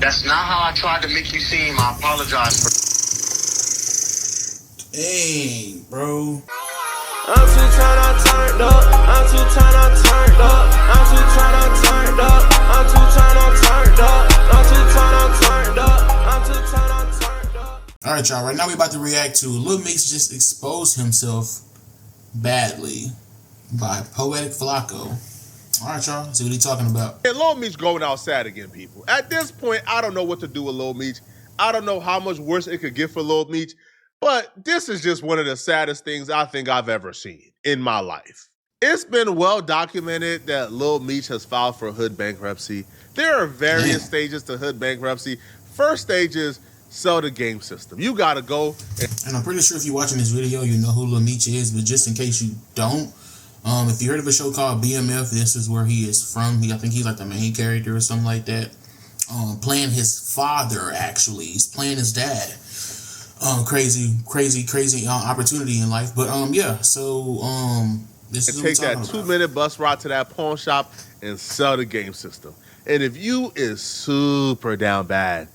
That's not how I tried to make you seem. I apologize for. Hey, bro. I'm too tryna turn up. I'm too tryna turn up. I'm too tryna turn up. I'm too tryna turn up. I'm too tryna turn up. I'm too tryna turn up. All right, y'all. Right now we about to react to Lil Meech just exposed himself badly by Poetic Flacco. All right, y'all. See what he's talking about. And Lil Meech going outside again, people. At this point, I don't know what to do with Lil Meech. I don't know how much worse it could get for Lil Meech. But this is just one of the saddest things I think I've ever seen in my life. It's been well documented that Lil Meech has filed for hood bankruptcy. There are various stages to hood bankruptcy. First stage is sell the game system. You gotta go. And I'm pretty sure if you're watching this video, you know who Lil Meech is. But just in case you don't, if you heard of a show called BMF, this is where he is from. I think he's like the main character or something like that. Playing his father, actually. He's playing his dad. Crazy opportunity in life. But yeah, so this is take that 2-minute bus ride to that pawn shop and sell the game system. And if you is super down bad,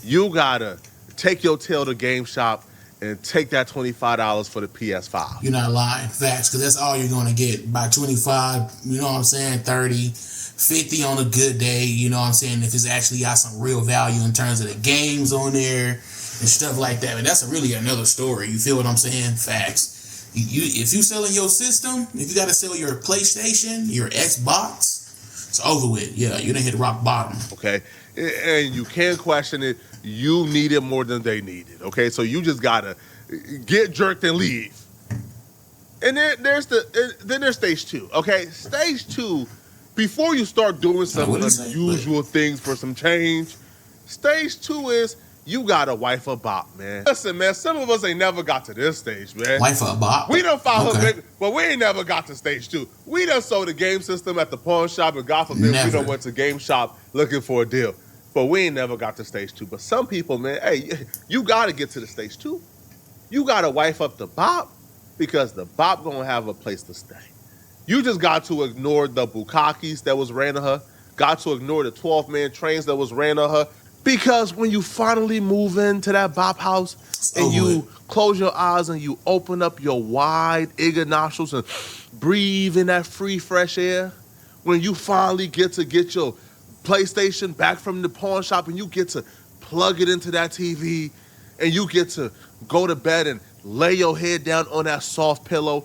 you gotta take your tail to game shop and take that $25 for the PS5. You're not lying, facts, because that's all you're gonna get by 25. You know what I'm saying? 30, 50 on a good day. You know what I'm saying? If it's actually got some real value in terms of the games on there and stuff like that. But that's really another story. You feel what I'm saying? Facts. If you selling your system, if you got to sell your PlayStation, your Xbox, it's over with. Yeah, you done hit rock bottom. Okay, and you can't question it. You need it more than they need it. Okay, so you just gotta get jerked and leave. And then there's stage 2. Okay, stage 2. Before you start doing some unusual things for some change, stage 2 is you got a wife a bop, man. Listen, man, some of us ain't never got to this stage, man. Wife a bop? We done found her baby, but we ain't never got to stage 2. We done sold the game system at the pawn shop, and God forbid we done went to game shop looking for a deal. But we ain't never got to stage 2. But some people, man, hey, you gotta get to the stage 2. You gotta wife up the bop because the bop gonna have a place to stay. You just got to ignore the bukakis that was ran to her, got to ignore the 12-man trains that was ran to her. Because when you finally move into that bop house and you close your eyes and you open up your wide eager nostrils and breathe in that free, fresh air, when you finally get your PlayStation back from the pawn shop and you get to plug it into that TV and you get to go to bed and lay your head down on that soft pillow,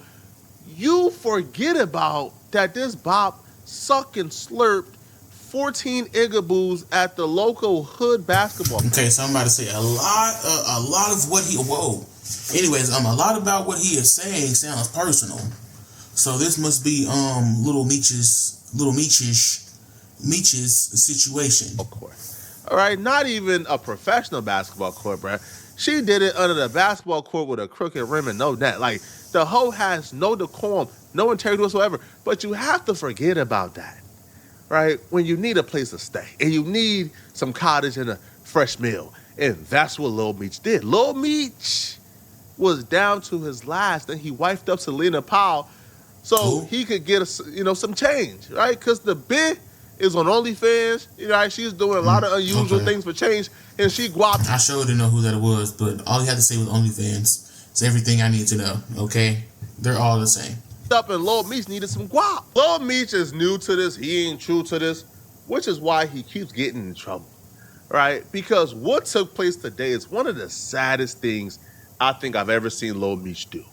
you forget about that this bop suck and slurped 14 igaboos at the local hood basketball. Okay, so I'm about to say a lot of what he, anyways, a lot about what he is saying sounds personal. So this must be Lil Meech's situation. Of course. All right, not even a professional basketball court, bruh. She did it under the basketball court with a crooked rim and no net. Like, the hoe has no decorum, no integrity whatsoever. But you have to forget about that. Right, when you need a place to stay and you need some cottage and a fresh meal. And that's what Lil Meech did. Lil Meech was down to his last and he wifed up Selena Powell so he could get some change, right? Because the bitch is on OnlyFans, right? She's doing a lot of unusual things for change and she guapped. I sure didn't know who that was, but all he had to say was OnlyFans. It's everything I need to know, okay? They're all the same. Up and Lil Meech needed some guap. Lil Meech is new to this. He ain't true to this, which is why he keeps getting in trouble, right? Because what took place today is one of the saddest things I think I've ever seen Lil Meech do.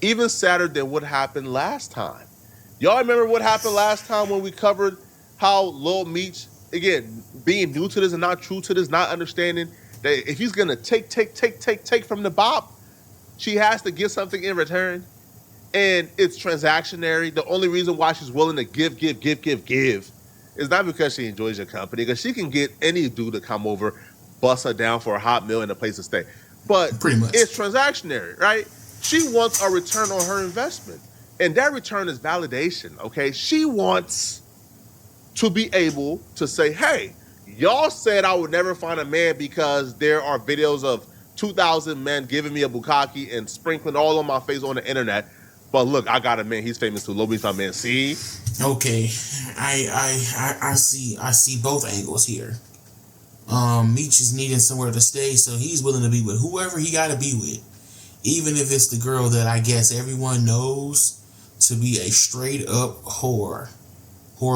Even sadder than what happened last time. Y'all remember what happened last time when we covered how Lil Meech, again, being new to this and not true to this, not understanding that if he's gonna take from the bop, she has to get something in return. And it's transactionary. The only reason why she's willing to give is not because she enjoys your company, because she can get any dude to come over, bust her down for a hot meal and a place to stay. But pretty much, it's transactionary, right? She wants a return on her investment. And that return is validation, okay? She wants to be able to say, hey, y'all said I would never find a man because there are videos of 2,000 men giving me a bukkake and sprinkling all on my face on the internet. But look, I got a man. He's famous too. Lil Meech, my man. See? Okay, I see both angles here. Meech is needing somewhere to stay, so he's willing to be with whoever he got to be with, even if it's the girl that I guess everyone knows to be a straight up whore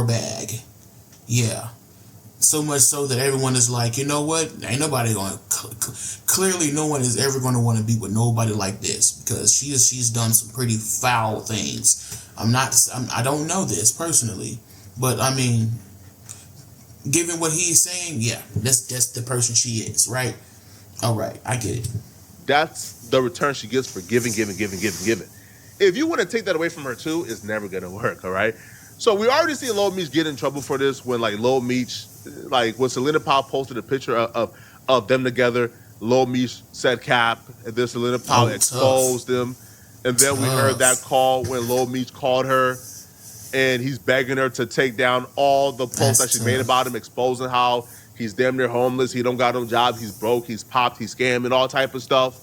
bag. Yeah. So much so that everyone is like, you know what? Ain't nobody going. Clearly, no one is ever going to want to be with nobody like this because she's done some pretty foul things. I don't know this personally, but I mean, given what he is saying, yeah, that's the person she is, right? All right, I get it. That's the return she gets for giving. If you want to take that away from her too, it's never gonna work. All right. So we already see Lil Meech get in trouble for this when like Lil Meech, like when Selena Powell posted a picture of them together. Lil Meech said cap, and then Selena Powell exposed them, and then we heard that call when Lil Meech called her, and he's begging her to take down all the posts that she made about him, exposing how he's damn near homeless, he don't got no job, he's broke, he's popped, he's scamming, all type of stuff.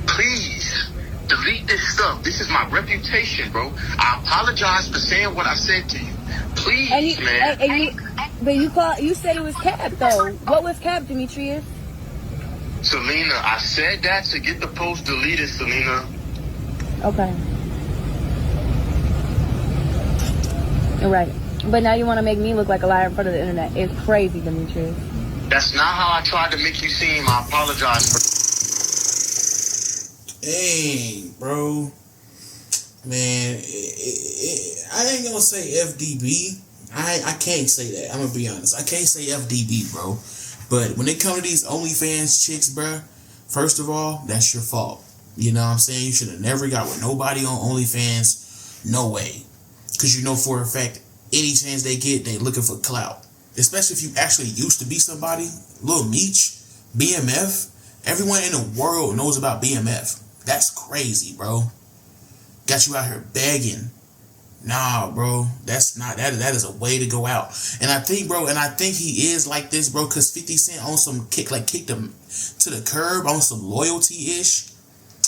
Please delete this stuff. This is my reputation, bro. I apologize for saying what I said to you. Please, man. But you said it was cap though. What was cap, Demetrius? Selena, I said that to get the post deleted, Selena. Okay. You're right. But now you want to make me look like a liar in front of the internet. It's crazy, Demetrius. That's not how I tried to make you seem. I apologize for. Dang, bro. Man, I ain't gonna say FDB. I can't say that. I'm gonna be honest. I can't say FDB, bro. But when it comes to these OnlyFans chicks, bro, first of all, that's your fault. You know what I'm saying? You should have never got with nobody on OnlyFans. No way. Because you know for a fact, any chance they get, they looking for clout. Especially if you actually used to be somebody. Lil Meech, BMF. Everyone in the world knows about BMF. That's crazy, bro. Got you out here begging. Nah, bro. That's not that is a way to go out. And I think, bro, he is like this, bro, because 50 Cent on some kicked him to the curb on some loyalty-ish.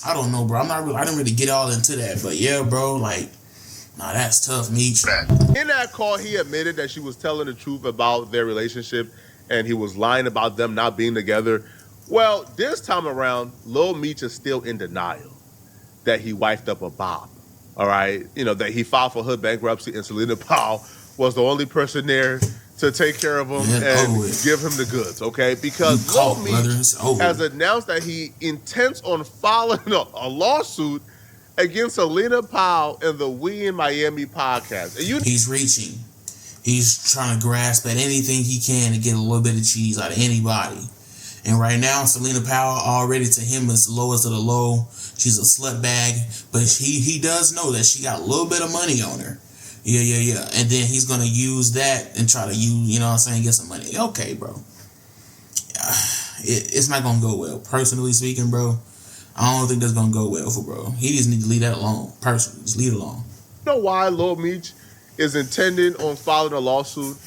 I don't know, bro. I didn't really get all into that. But yeah, bro, like, nah, that's tough, Meech. In that call, he admitted that she was telling the truth about their relationship and he was lying about them not being together. Well, this time around, Lil Meech is still in denial that he wifed up a Bob. All right, you know, that he filed for hood bankruptcy and Selena Powell was the only person there to take care of him and give him the goods, okay? Because Lil Meech has announced that he intends on filing a lawsuit against Selena Powell and the We in Miami podcast. And he's reaching. He's trying to grasp at anything he can to get a little bit of cheese out of anybody. And right now, Selena Powell already to him is the lowest of the low. She's a slut bag, but he does know that she got a little bit of money on her. Yeah. And then he's going to use that and try to you know what I'm saying, get some money. Okay, bro. It's not going to go well. Personally speaking, bro, I don't think that's going to go well for bro. He just need to leave that alone. Personally, just leave it alone. You know why Lil Meech is intending on filing a lawsuit?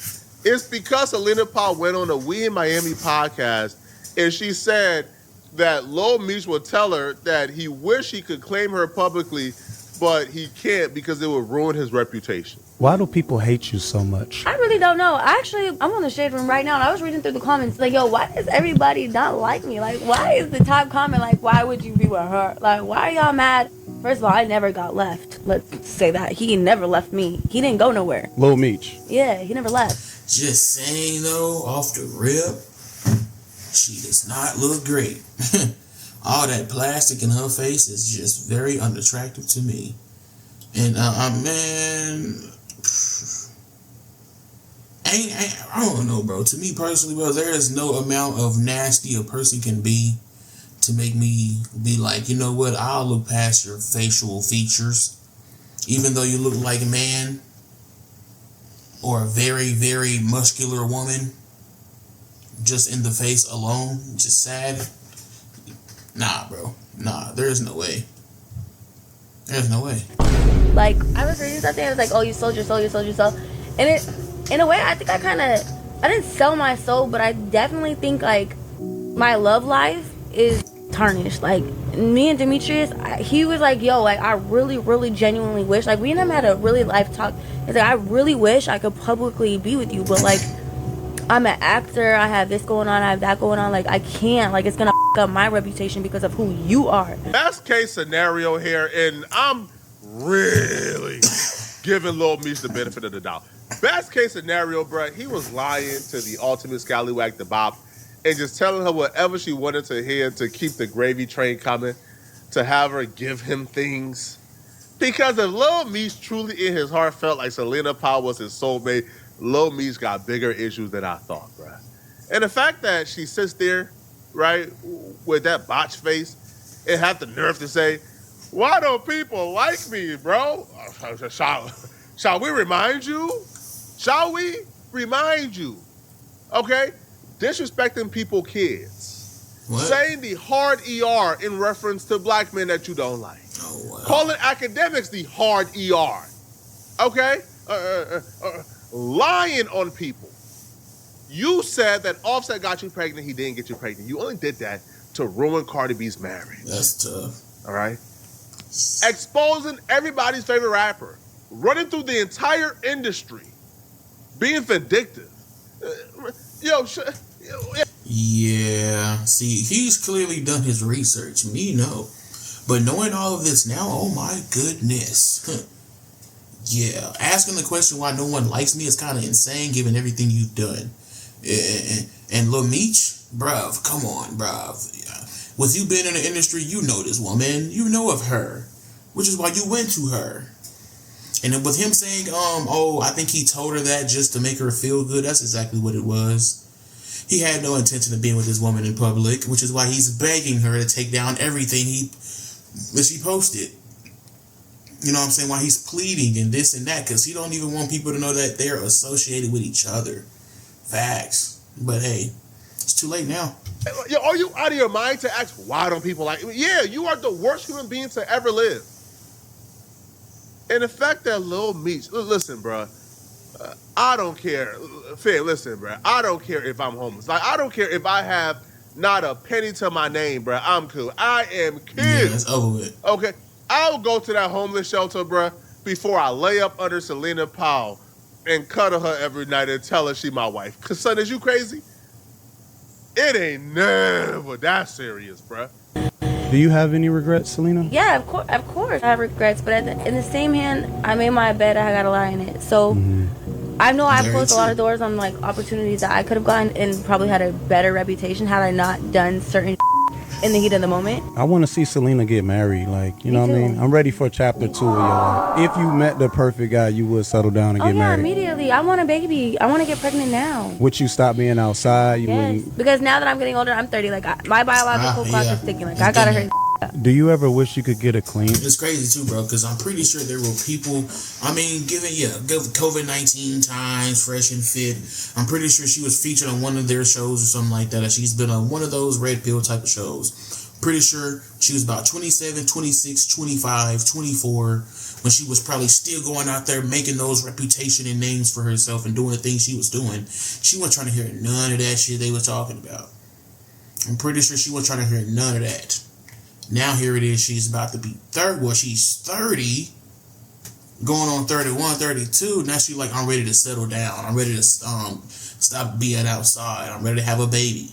It's because Selena Powell went on the We in Miami podcast and she said that Lil Meech will tell her that he wish he could claim her publicly, but he can't because it would ruin his reputation. Why do people hate you so much? I really don't know. Actually, I'm on the shade room right now, and I was reading through the comments, like, yo, why does everybody not like me? Like, why is the top comment, like, why would you be with her? Like, why are y'all mad? First of all, I never got left. Let's say that. He never left me. He didn't go nowhere. Lil Meech. Yeah, he never left. Just saying, though, off the rip, she does not look great. All that plastic in her face is just very unattractive to me. And, man, I don't know, bro. To me personally, bro, there is no amount of nasty a person can be to make me be like, you know what, I'll look past your facial features. Even though you look like a man or a very, very muscular woman, just in the face alone, just sad. Nah, bro. Nah, there's no way. There's no way. Like, I was reading something, I was like, oh, you sold your soul. And it, in a way, I think I didn't sell my soul, but I definitely think, like, my love life is tarnished. Like, me and Demetrius, he was like, yo, like, I really, really genuinely wish, like, we and him had a really life talk. It's like, I really wish I could publicly be with you, but, like, I'm an actor, I have this going on, I have that going on. Like, I can't. Like, it's gonna f up my reputation because of who you are. Best case scenario here, and I'm really giving Lil Meech the benefit of the doubt. Best case scenario, bruh, he was lying to the ultimate scallywag, the Bop, and just telling her whatever she wanted to hear to keep the gravy train coming, to have her give him things. Because if Lil Meech truly in his heart felt like Selena Powell was his soulmate, Lil Meech got bigger issues than I thought, bruh. And the fact that she sits there, right, with that botch face and have the nerve to say, why don't people like me, bro? Shall we remind you? Shall we remind you? Okay? Disrespecting people, kids. What? Saying the hard ER in reference to black men that you don't like. Oh, wow. Calling academics the hard ER. Okay? Lying on people. You said that Offset got you pregnant, he didn't get you pregnant. You only did that to ruin Cardi B's marriage. That's tough. All right? Exposing everybody's favorite rapper. Running through the entire industry. Being vindictive. Yeah. See, he's clearly done his research. Me, no. But knowing all of this now, oh my goodness. Yeah. Asking the question why no one likes me is kind of insane given everything you've done. And Lil Meech, bruv, come on, bruv. With you being in the industry, you know this woman. You know of her. Which is why you went to her. And then with him saying, I think he told her that just to make her feel good, that's exactly what it was. He had no intention of being with this woman in public, which is why he's begging her to take down everything that she posted. You know what I'm saying? Why he's pleading and this and that, because he don't even want people to know that they're associated with each other. Facts. But hey, it's too late now. Are you out of your mind to ask, why don't people like me? Yeah, you are the worst human being to ever live. And the fact that Lil Meech, listen, bro, I don't care. Fair, listen, bro, I don't care if I'm homeless. Like, I don't care if I have not a penny to my name, bro. I'm cool. I am cool. Yeah, that's over with. Okay, I'll go to that homeless shelter, bro, before I lay up under Selena Powell and cuddle her every night and tell her she my wife. Cause son, is you crazy? It ain't never that serious, bro. Do you have any regrets, Selena? Yeah, of course. I have regrets, but in the same hand, I made my bed, I gotta lie in it. So I know I've closed a lot of doors on like opportunities that I could have gotten and probably had a better reputation had I not done certain in the heat of the moment. I want to see Selena get married. Like, you know what I mean? I'm ready for chapter 2 of your life. If you met the perfect guy, you would settle down and get married. Immediately. I want a baby. I want to get pregnant now. Would you stop being outside? You Yes. wouldn't? Because now that I'm getting older, I'm 30. Like, my biological clock is ticking. Like, I gotta hurry. Do you ever wish you could get a clean? It's crazy too, bro, because I'm pretty sure there were people, I mean, given COVID-19 times, fresh and fit, I'm pretty sure she was featured on one of their shows or something like that. She's been on one of those red pill type of shows. Pretty sure she was about 27, 26, 25, 24, when she was probably still going out there making those reputation and names for herself and doing the things she was doing. She wasn't trying to hear none of that shit they were talking about. I'm pretty sure she wasn't trying to hear none of that. Now here it is, she's about to be she's 30, going on 31, 32. Now she's like, I'm ready to settle down. I'm ready to stop being outside. I'm ready to have a baby.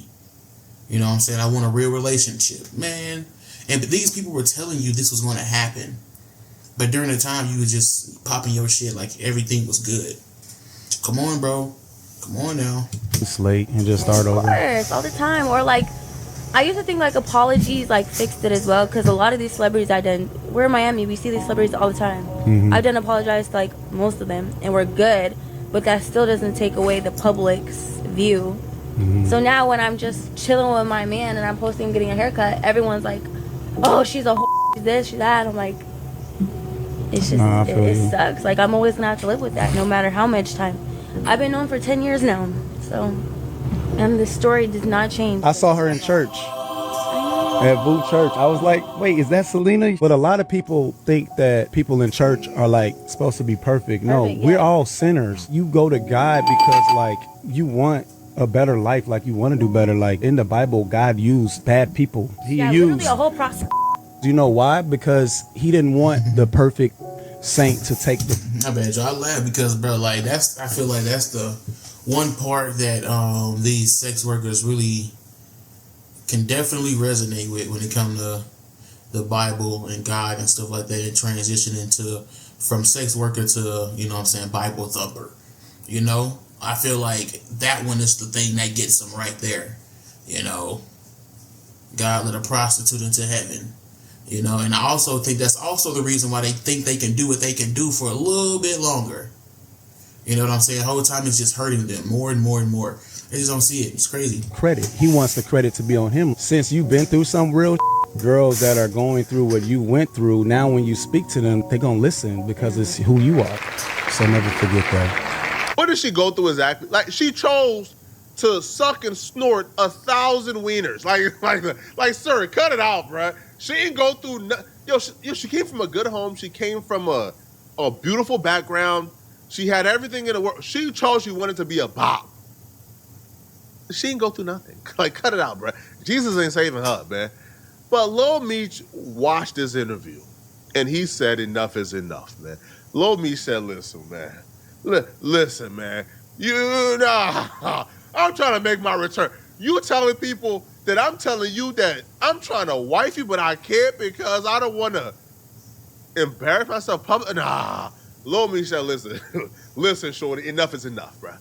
You know what I'm saying? I want a real relationship. Man. And these people were telling you this was going to happen. But during the time, you was just popping your shit like everything was good. Come on, bro. Come on now. It's late and just start over. Of course, all the time. Or like, I used to think like apologies like fixed it as well, because a lot of these celebrities we're in Miami, we see these celebrities all the time. I didn't apologize to like most of them, and we're good, but that still doesn't take away the public's view. So now when I'm just chilling with my man and I'm posting him getting a haircut, everyone's like, oh, she's a she's this, she's that. I'm like, it's just, it sucks. Like, I'm always gonna have to live with that no matter how much time. I've been known for 10 years now, so, and the story does not change. I saw her in church. At Boo Church. I was like, wait, is that Selena? But a lot of people think that people in church are like supposed to be perfect. No, we're all sinners. You go to God because like you want a better life, like you want to do better. Like in the Bible, God used bad people. He used literally a whole process. Do you know why? Because he didn't want the perfect saint to take the... I bet you I laugh because, bro, like I feel like that's one part that these sex workers really can definitely resonate with when it comes to the Bible and God and stuff like that, and transition into from sex worker to, you know what I'm saying, Bible thumper. You know, I feel like that one is the thing that gets them right there. You know, God let a prostitute into heaven. You know, and I also think that's also the reason why they think they can do what they can do for a little bit longer. You know what I'm saying? The whole time it's just hurting them more and more and more. They just don't see it. It's crazy. Credit. He wants the credit to be on him. Since you've been through some real girls that are going through what you went through, now when you speak to them, they're going to listen because it's who you are. So never forget that. What did she go through exactly? Like, she chose to suck and snort 1,000 wieners. Like, sir, cut it out, bruh. She didn't go through. She came from a good home. She came from a beautiful background. She had everything in the world. She chose she wanted to be a bop. She didn't go through nothing. Like, cut it out, bruh. Jesus ain't saving her, man. But Lil Meech watched this interview, and he said enough is enough, man. Lil Meech said, listen, man. Listen, man. I'm trying to make my return. You telling people that I'm telling you that I'm trying to wife you, but I can't because I don't want to embarrass myself publicly. Nah. Lil Meech said, listen, shorty, enough is enough, bro. All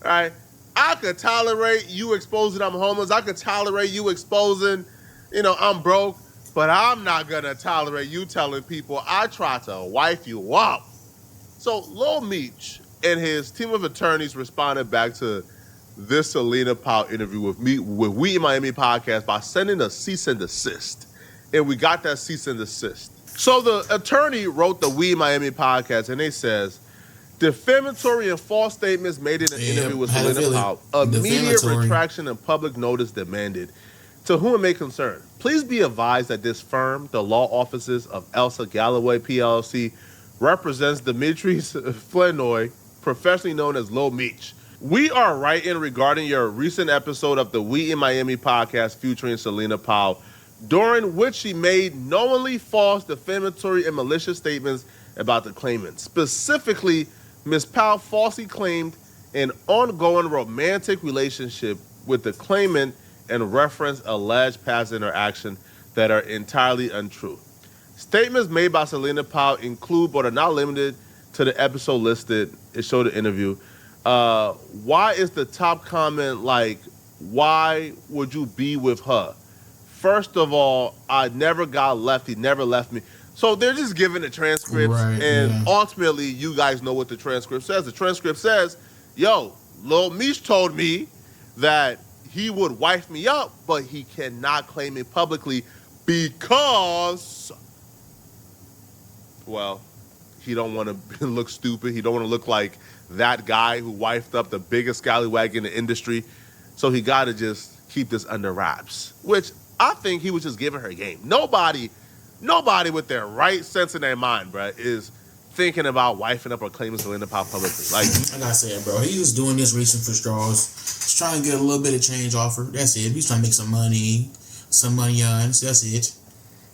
right? I could tolerate you exposing I'm homeless. I could tolerate you exposing, I'm broke. But I'm not going to tolerate you telling people I tried to wife you up. So Lil Meech and his team of attorneys responded back to this Selena Powell interview with We in Miami podcast by sending a cease and desist. And we got that cease and desist. So the attorney wrote the We in Miami podcast, and it says, defamatory and false statements made in an interview with Selena Powell. Immediate retraction and public notice demanded. To whom it may concern, please be advised that this firm, the law offices of Elsa Galloway PLC, represents Demetrius Flenoy, professionally known as Lil Meech. We are writing regarding your recent episode of the We in Miami podcast featuring Selena Powell, during which she made knowingly false, defamatory, and malicious statements about the claimant. Specifically, Ms. Powell falsely claimed an ongoing romantic relationship with the claimant and referenced alleged past interaction that are entirely untrue. Statements made by Selena Powell include, but are not limited to the episode listed. It showed the interview. Why is the top comment like, why would you be with her? First of all, I never got left. He never left me. So they're just giving the transcripts, right, and ultimately, you guys know what the transcript says. The transcript says, yo, Lil Meech told me that he would wife me up, but he cannot claim it publicly because, well, he don't want to look stupid. He don't want to look like that guy who wifed up the biggest scallywag in the industry. So he got to just keep this under wraps, which I think he was just giving her game. Nobody with their right sense in their mind, bro, is thinking about wifing up or claiming Selena Powell publicly. Like I said, bro, he's just doing this reaching for straws. He's trying to get a little bit of change off her. That's it. He's trying to make some money on. That's it.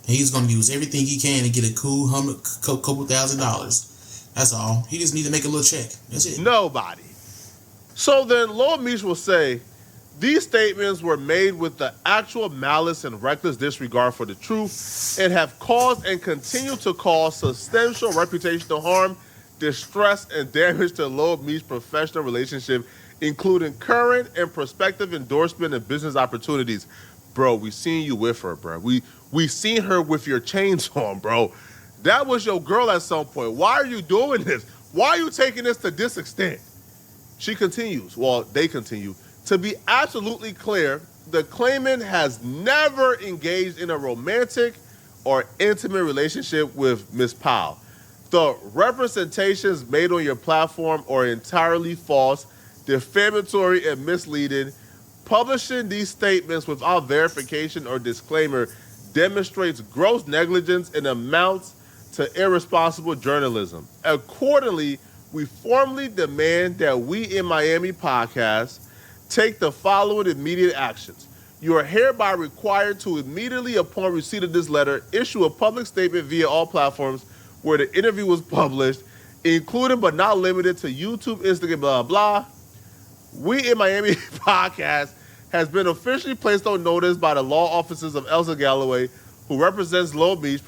And he's going to use everything he can to get a cool couple $1,000s. That's all. He just needs to make a little check. That's it. Nobody. So then Lil Meech will say, these statements were made with the actual malice and reckless disregard for the truth and have caused and continue to cause substantial reputational harm, distress, and damage to Lil Meech's professional relationship, including current and prospective endorsement and business opportunities. Bro, we seen you with her, bro. We seen her with your chains on, bro. That was your girl at some point. Why are you doing this? Why are you taking this to this extent? She continues, they continue, to be absolutely clear, the claimant has never engaged in a romantic or intimate relationship with Ms. Powell. The representations made on your platform are entirely false, defamatory, and misleading. Publishing these statements without verification or disclaimer demonstrates gross negligence and amounts to irresponsible journalism. Accordingly, we formally demand that We in Miami podcast take the following immediate actions. You are hereby required to immediately, upon receipt of this letter, issue a public statement via all platforms where the interview was published, including but not limited to YouTube, Instagram, blah, blah. We in Miami podcast has been officially placed on notice by the law offices of Elsa Galloway, who represents Lil Meech,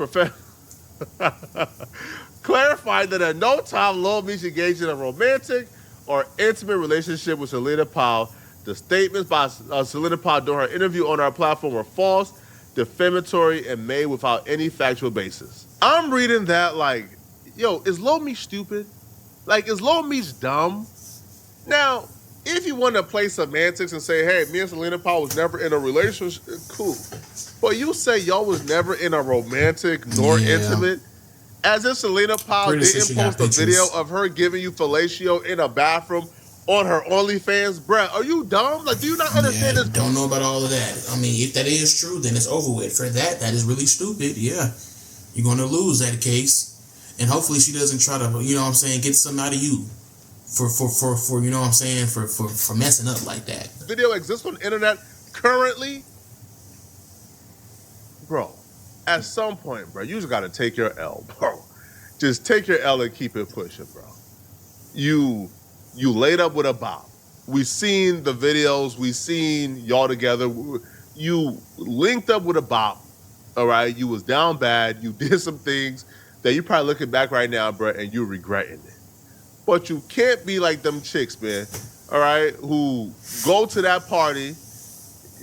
clarified that at no time Lil Meech engaged in a romantic or intimate relationship with Selena Powell. The statements by Selena Powell during her interview on our platform were false, defamatory, and made without any factual basis. I'm reading that like, yo, is Lil Meech stupid? Like, is Lil Meech dumb? Now, if you want to play semantics and say, hey, me and Selena Powell was never in a relationship, cool. But you say y'all was never in a romantic nor intimate, as if Selena Powell didn't post a video of her giving you fellatio in a bathroom on her OnlyFans. Bruh, are you dumb? Like, do you not understand this? Don't know about all of that. I mean, if that is true, then it's over with. For that is really stupid. Yeah. You're going to lose that case. And hopefully she doesn't try to, you know what I'm saying, get something out of you for you know what I'm saying, for messing up like that. Video exists on the internet currently. Bro, at some point, bro, you just got to take your L, bro. Just take your L and keep it pushing, bro. You laid up with a bop. We've seen the videos. We've seen y'all together. You linked up with a bop, all right? You was down bad. You did some things that you probably looking back right now, bro, and you're regretting it. But you can't be like them chicks, man, all right, who go to that party,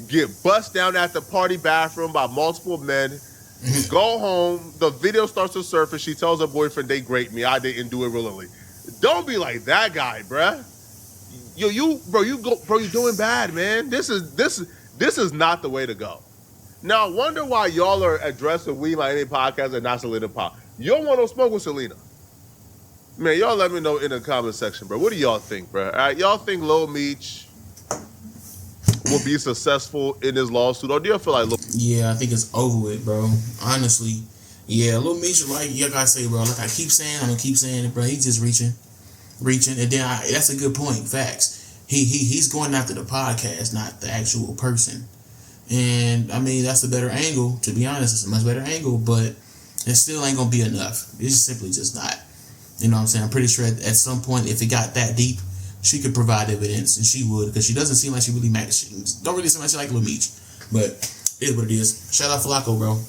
get bust down at the party bathroom by multiple men, go home, the video starts to surface, she tells her boyfriend, they raped me, I didn't do it willingly. Don't be like that guy, bruh. You doing bad, man. This is not the way to go. Now, I wonder why y'all are addressing We Miami Podcast and not Selena Powell. You don't want no smoke with Selena. Man, y'all let me know in the comment section, bro. What do y'all think, bro? All right, y'all think Lil Meech will be successful in this lawsuit, or do you feel like Yeah, I think it's over with, bro. Honestly, yeah, Lil Meech, like I say, bro. Like I keep saying, I'm gonna keep saying it, bro. He's just reaching, and then that's a good point. Facts. He's going after the podcast, not the actual person. And I mean, that's a better angle. To be honest, it's a much better angle, but it still ain't gonna be enough. It's simply just not. You know what I'm saying? I'm pretty sure at some point, if it got that deep, she could provide evidence, and she would, because she doesn't seem like she really mad. She don't really seem like she like Lil Meech. But it is what it is. Shout out Flacco, bro.